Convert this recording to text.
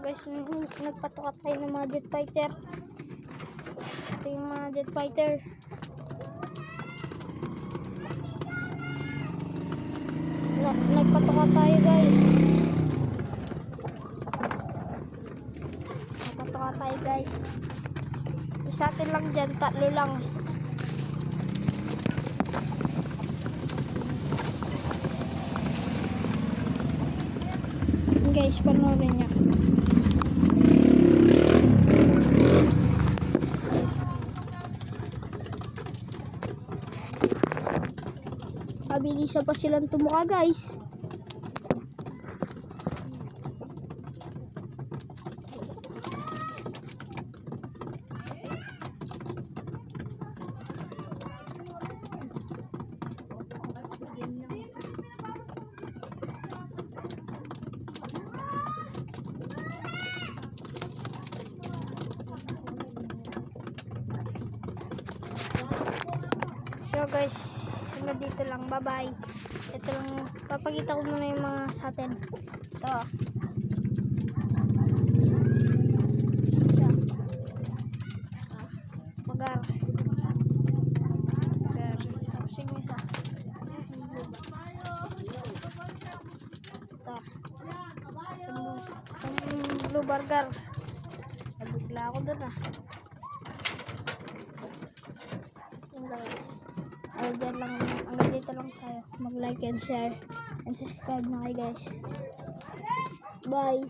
guys, nagpatukat tayo ng mga jet fighter. Ito yung mga jet fighter. Nagpatukat tayo guys. Nagpatukat tayo guys. Sa atin lang dyan, 3 lang. Guys, panoorin niya. Mabilisa pa silang tumuka guys. So guys, sunod dito lang. Bye bye. Ito lang, papakita ko muna yung mga sa atin. Ito. Magar. Tapos yung isa. Ito. Yung blue burger. Nabigla ako dun ah. Guys, dyan lang, hanggang dito lang tayo. Mag like and share and subscribe na kayo guys. Bye.